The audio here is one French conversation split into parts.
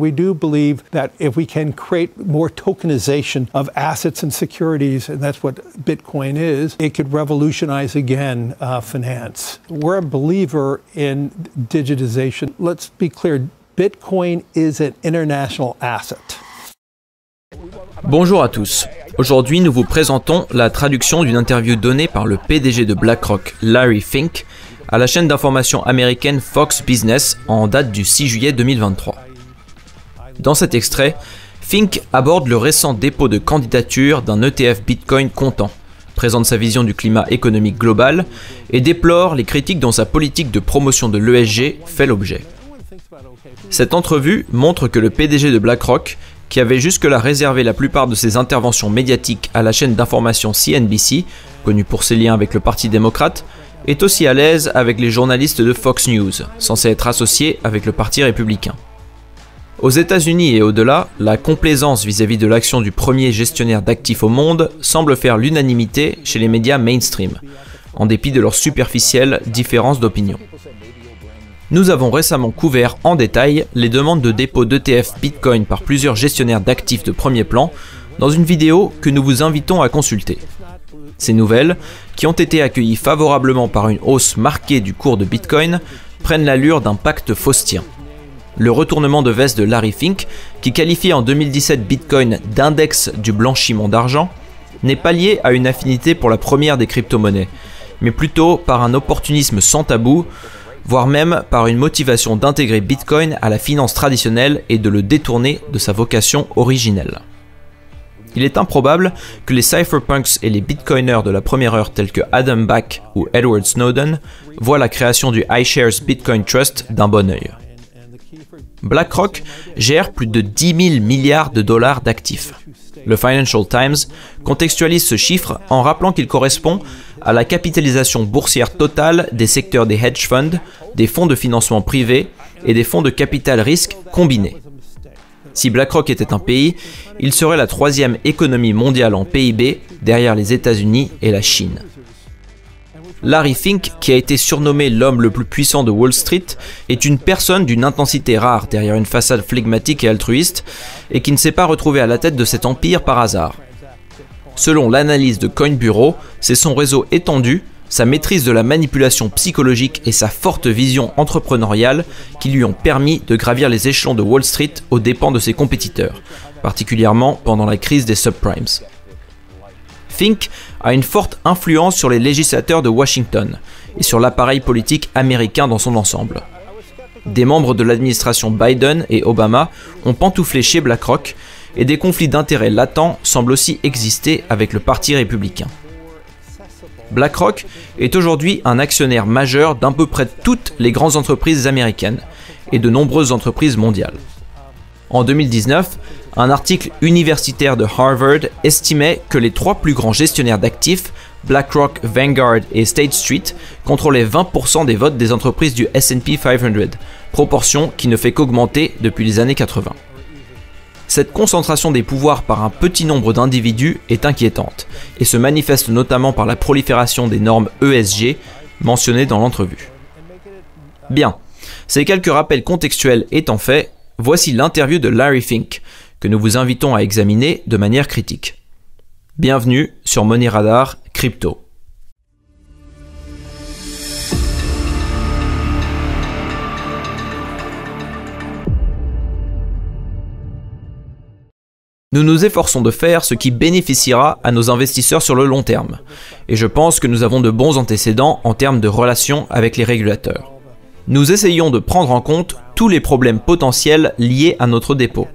We do believe that if we can create more tokenization of assets and securities, and that's what Bitcoin is, it could revolutionize again finance. We're a believer in digitization. Let's be clear, Bitcoin is an international asset. Bonjour à tous. Aujourd'hui, nous vous présentons la traduction d'une interview donnée par le PDG de BlackRock, Larry Fink, à la chaîne d'information américaine Fox Business en date du 6 juillet 2023. Dans cet extrait, Fink aborde le récent dépôt de candidature d'un ETF Bitcoin comptant, présente sa vision du climat économique global et déplore les critiques dont sa politique de promotion de l'ESG fait l'objet. Cette entrevue montre que le PDG de BlackRock, qui avait jusque-là réservé la plupart de ses interventions médiatiques à la chaîne d'information CNBC, connue pour ses liens avec le Parti démocrate, est aussi à l'aise avec les journalistes de Fox News, censés être associés avec le Parti républicain. Aux États-Unis et au-delà, la complaisance vis-à-vis de l'action du premier gestionnaire d'actifs au monde semble faire l'unanimité chez les médias mainstream, en dépit de leurs superficielles différences d'opinion. Nous avons récemment couvert en détail les demandes de dépôt d'ETF Bitcoin par plusieurs gestionnaires d'actifs de premier plan dans une vidéo que nous vous invitons à consulter. Ces nouvelles, qui ont été accueillies favorablement par une hausse marquée du cours de Bitcoin, prennent l'allure d'un pacte faustien. Le retournement de veste de Larry Fink, qui qualifiait en 2017 Bitcoin d'index du blanchiment d'argent, n'est pas lié à une affinité pour la première des crypto-monnaies, mais plutôt par un opportunisme sans tabou, voire même par une motivation d'intégrer Bitcoin à la finance traditionnelle et de le détourner de sa vocation originelle. Il est improbable que les cypherpunks et les bitcoiners de la première heure tels que Adam Back ou Edward Snowden voient la création du iShares Bitcoin Trust d'un bon œil. BlackRock gère plus de 10 000 milliards de dollars d'actifs. Le Financial Times contextualise ce chiffre en rappelant qu'il correspond à la capitalisation boursière totale des secteurs des hedge funds, des fonds de financement privés et des fonds de capital risque combinés. Si BlackRock était un pays, il serait la troisième économie mondiale en PIB derrière les États-Unis et la Chine. Larry Fink, qui a été surnommé l'homme le plus puissant de Wall Street, est une personne d'une intensité rare derrière une façade flegmatique et altruiste et qui ne s'est pas retrouvé à la tête de cet empire par hasard. Selon l'analyse de Coin Bureau, c'est son réseau étendu, sa maîtrise de la manipulation psychologique et sa forte vision entrepreneuriale qui lui ont permis de gravir les échelons de Wall Street aux dépens de ses compétiteurs, particulièrement pendant la crise des subprimes. Fink a une forte influence sur les législateurs de Washington et sur l'appareil politique américain dans son ensemble. Des membres de l'administration Biden et Obama ont pantouflé chez BlackRock et des conflits d'intérêts latents semblent aussi exister avec le Parti républicain. BlackRock est aujourd'hui un actionnaire majeur d'à peu près toutes les grandes entreprises américaines et de nombreuses entreprises mondiales. En 2019, un article universitaire de Harvard estimait que les trois plus grands gestionnaires d'actifs, BlackRock, Vanguard et State Street, contrôlaient 20% des votes des entreprises du S&P 500, proportion qui ne fait qu'augmenter depuis les années 80. Cette concentration des pouvoirs par un petit nombre d'individus est inquiétante et se manifeste notamment par la prolifération des normes ESG mentionnées dans l'entrevue. Bien, ces quelques rappels contextuels étant faits, voici l'interview de Larry Fink, que nous vous invitons à examiner de manière critique. Bienvenue sur Money Radar Crypto. Nous nous efforçons de faire ce qui bénéficiera à nos investisseurs sur le long terme, et je pense que nous avons de bons antécédents en termes de relations avec les régulateurs. Nous essayons de prendre en compte tous les problèmes potentiels liés à notre dépôt.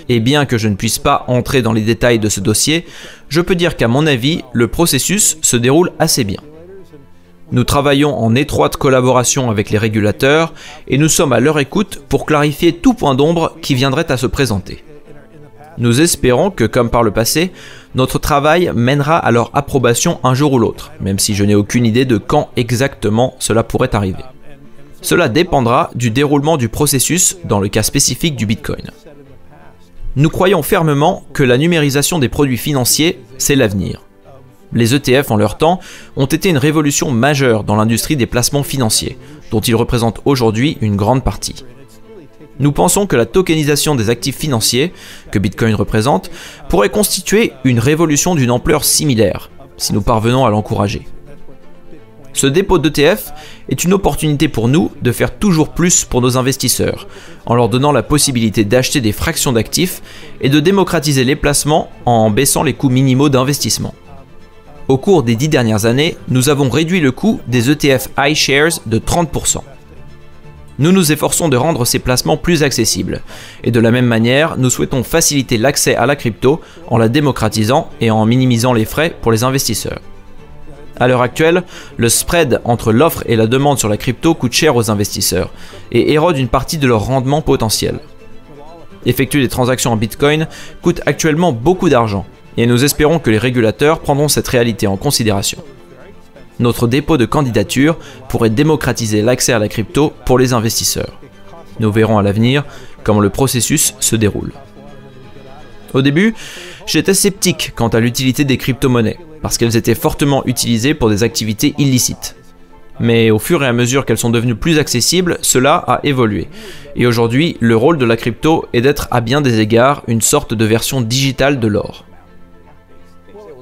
Et bien que je ne puisse pas entrer dans les détails de ce dossier, je peux dire qu'à mon avis, le processus se déroule assez bien. Nous travaillons en étroite collaboration avec les régulateurs et nous sommes à leur écoute pour clarifier tout point d'ombre qui viendrait à se présenter. Nous espérons que, comme par le passé, notre travail mènera à leur approbation un jour ou l'autre, même si je n'ai aucune idée de quand exactement cela pourrait arriver. Cela dépendra du déroulement du processus dans le cas spécifique du Bitcoin. Nous croyons fermement que la numérisation des produits financiers, c'est l'avenir. Les ETF en leur temps ont été une révolution majeure dans l'industrie des placements financiers, dont ils représentent aujourd'hui une grande partie. Nous pensons que la tokenisation des actifs financiers, que Bitcoin représente, pourrait constituer une révolution d'une ampleur similaire, si nous parvenons à l'encourager. Ce dépôt d'ETF est une opportunité pour nous de faire toujours plus pour nos investisseurs, en leur donnant la possibilité d'acheter des fractions d'actifs et de démocratiser les placements en baissant les coûts minimaux d'investissement. Au cours des 10 dernières années, nous avons réduit le coût des ETF iShares de 30%. Nous nous efforçons de rendre ces placements plus accessibles, et de la même manière, nous souhaitons faciliter l'accès à la crypto en la démocratisant et en minimisant les frais pour les investisseurs. À l'heure actuelle, le spread entre l'offre et la demande sur la crypto coûte cher aux investisseurs et érode une partie de leur rendement potentiel. Effectuer des transactions en Bitcoin coûte actuellement beaucoup d'argent et nous espérons que les régulateurs prendront cette réalité en considération. Notre dépôt de candidature pourrait démocratiser l'accès à la crypto pour les investisseurs. Nous verrons à l'avenir comment le processus se déroule. Au début, j'étais sceptique quant à l'utilité des crypto-monnaies, parce qu'elles étaient fortement utilisées pour des activités illicites. Mais au fur et à mesure qu'elles sont devenues plus accessibles, cela a évolué. Et aujourd'hui, le rôle de la crypto est d'être à bien des égards une sorte de version digitale de l'or.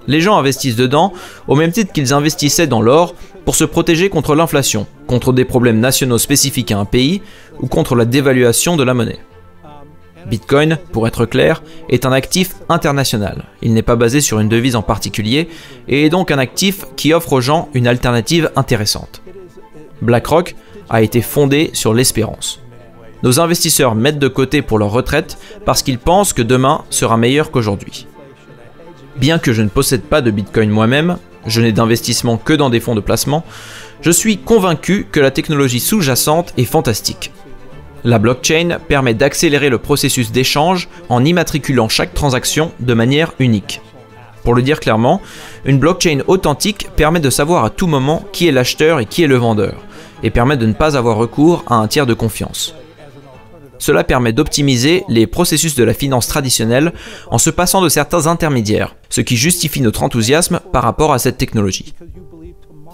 Les gens investissent dedans au même titre qu'ils investissaient dans l'or pour se protéger contre l'inflation, contre des problèmes nationaux spécifiques à un pays ou contre la dévaluation de la monnaie. Bitcoin, pour être clair, est un actif international. Il n'est pas basé sur une devise en particulier et est donc un actif qui offre aux gens une alternative intéressante. BlackRock a été fondé sur l'espérance. Nos investisseurs mettent de côté pour leur retraite parce qu'ils pensent que demain sera meilleur qu'aujourd'hui. Bien que je ne possède pas de Bitcoin moi-même, je n'ai d'investissement que dans des fonds de placement, je suis convaincu que la technologie sous-jacente est fantastique. La blockchain permet d'accélérer le processus d'échange en immatriculant chaque transaction de manière unique. Pour le dire clairement, une blockchain authentique permet de savoir à tout moment qui est l'acheteur et qui est le vendeur, et permet de ne pas avoir recours à un tiers de confiance. Cela permet d'optimiser les processus de la finance traditionnelle en se passant de certains intermédiaires, ce qui justifie notre enthousiasme par rapport à cette technologie.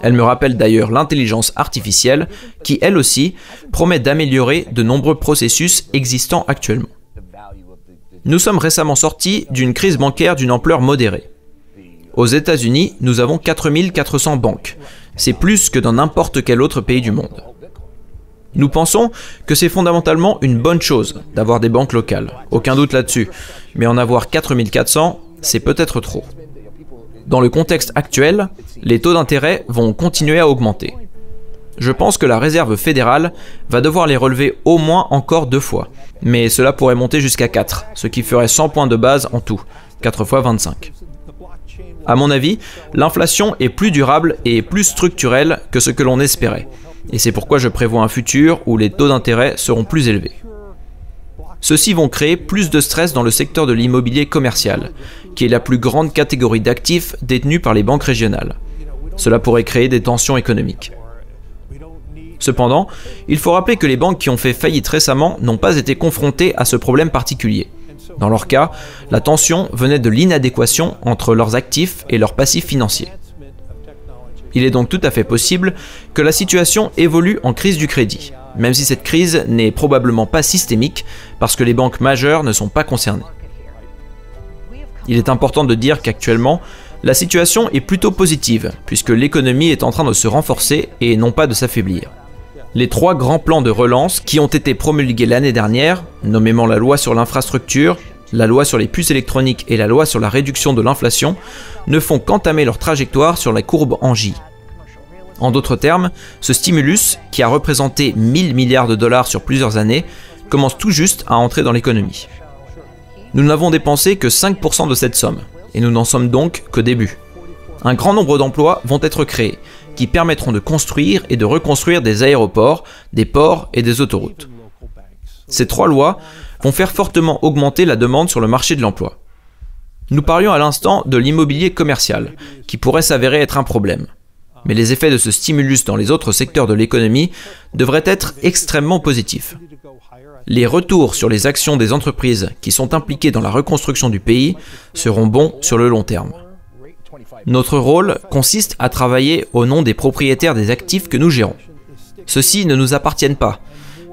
Elle me rappelle d'ailleurs l'intelligence artificielle qui, elle aussi, promet d'améliorer de nombreux processus existants actuellement. Nous sommes récemment sortis d'une crise bancaire d'une ampleur modérée. Aux États-Unis, nous avons 4400 banques. C'est plus que dans n'importe quel autre pays du monde. Nous pensons que c'est fondamentalement une bonne chose d'avoir des banques locales, aucun doute là-dessus, mais en avoir 4400, c'est peut-être trop. Dans le contexte actuel, les taux d'intérêt vont continuer à augmenter. Je pense que la Réserve fédérale va devoir les relever au moins encore 2 fois, mais cela pourrait monter jusqu'à 4, ce qui ferait 100 points de base en tout, 4 fois 25. À mon avis, l'inflation est plus durable et plus structurelle que ce que l'on espérait. Et c'est pourquoi je prévois un futur où les taux d'intérêt seront plus élevés. Ceux-ci vont créer plus de stress dans le secteur de l'immobilier commercial, qui est la plus grande catégorie d'actifs détenus par les banques régionales. Cela pourrait créer des tensions économiques. Cependant, il faut rappeler que les banques qui ont fait faillite récemment n'ont pas été confrontées à ce problème particulier. Dans leur cas, la tension venait de l'inadéquation entre leurs actifs et leurs passifs financiers. Il est donc tout à fait possible que la situation évolue en crise du crédit, même si cette crise n'est probablement pas systémique parce que les banques majeures ne sont pas concernées. Il est important de dire qu'actuellement, la situation est plutôt positive puisque l'économie est en train de se renforcer et non pas de s'affaiblir. Les 3 grands plans de relance qui ont été promulgués l'année dernière, nommément la loi sur l'infrastructure, la loi sur les puces électroniques et la loi sur la réduction de l'inflation, ne font qu'entamer leur trajectoire sur la courbe en J. En d'autres termes, ce stimulus, qui a représenté 1000 milliards de dollars sur plusieurs années, commence tout juste à entrer dans l'économie. Nous n'avons dépensé que 5% de cette somme, et nous n'en sommes donc qu'au début. Un grand nombre d'emplois vont être créés, qui permettront de construire et de reconstruire des aéroports, des ports et des autoroutes. Ces 3 lois vont faire fortement augmenter la demande sur le marché de l'emploi. Nous parlions à l'instant de l'immobilier commercial, qui pourrait s'avérer être un problème. Mais les effets de ce stimulus dans les autres secteurs de l'économie devraient être extrêmement positifs. Les retours sur les actions des entreprises qui sont impliquées dans la reconstruction du pays seront bons sur le long terme. Notre rôle consiste à travailler au nom des propriétaires des actifs que nous gérons. Ceux-ci ne nous appartiennent pas,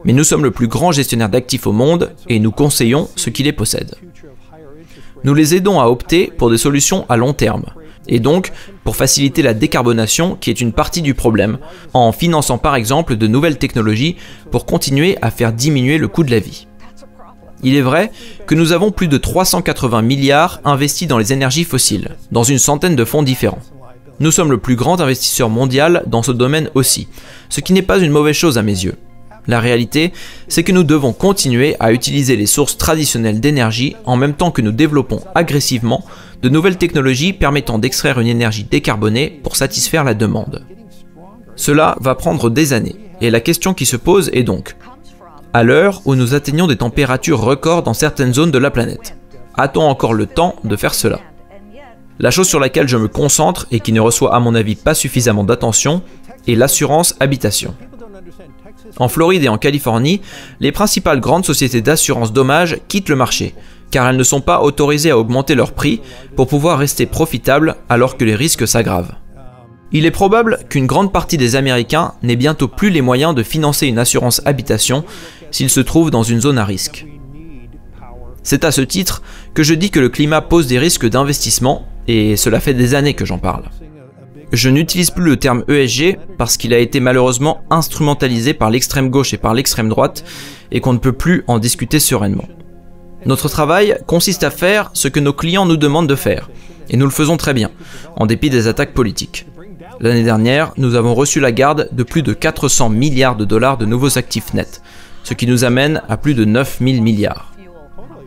Mais nous sommes le plus grand gestionnaire d'actifs au monde et nous conseillons ceux qui les possèdent. Nous les aidons à opter pour des solutions à long terme, et donc pour faciliter la décarbonation qui est une partie du problème, en finançant par exemple de nouvelles technologies pour continuer à faire diminuer le coût de la vie. Il est vrai que nous avons plus de 380 milliards investis dans les énergies fossiles, dans une centaine de fonds différents. Nous sommes le plus grand investisseur mondial dans ce domaine aussi, ce qui n'est pas une mauvaise chose à mes yeux. La réalité, c'est que nous devons continuer à utiliser les sources traditionnelles d'énergie en même temps que nous développons agressivement de nouvelles technologies permettant d'extraire une énergie décarbonée pour satisfaire la demande. Cela va prendre des années, et la question qui se pose est donc, à l'heure où nous atteignons des températures records dans certaines zones de la planète, a-t-on encore le temps de faire cela ? La chose sur laquelle je me concentre et qui ne reçoit à mon avis pas suffisamment d'attention est l'assurance habitation. En Floride et en Californie, les principales grandes sociétés d'assurance dommages quittent le marché, car elles ne sont pas autorisées à augmenter leurs prix pour pouvoir rester profitables alors que les risques s'aggravent. Il est probable qu'une grande partie des Américains n'aient bientôt plus les moyens de financer une assurance habitation s'ils se trouvent dans une zone à risque. C'est à ce titre que je dis que le climat pose des risques d'investissement, et cela fait des années que j'en parle. Je n'utilise plus le terme ESG parce qu'il a été malheureusement instrumentalisé par l'extrême gauche et par l'extrême droite et qu'on ne peut plus en discuter sereinement. Notre travail consiste à faire ce que nos clients nous demandent de faire, et nous le faisons très bien, en dépit des attaques politiques. L'année dernière, nous avons reçu la garde de plus de 400 milliards de dollars de nouveaux actifs nets, ce qui nous amène à plus de 9 000 milliards.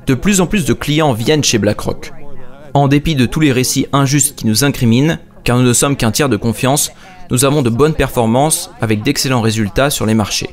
De plus en plus de clients viennent chez BlackRock. En dépit de tous les récits injustes qui nous incriminent, car nous ne sommes qu'un tiers de confiance, nous avons de bonnes performances avec d'excellents résultats sur les marchés.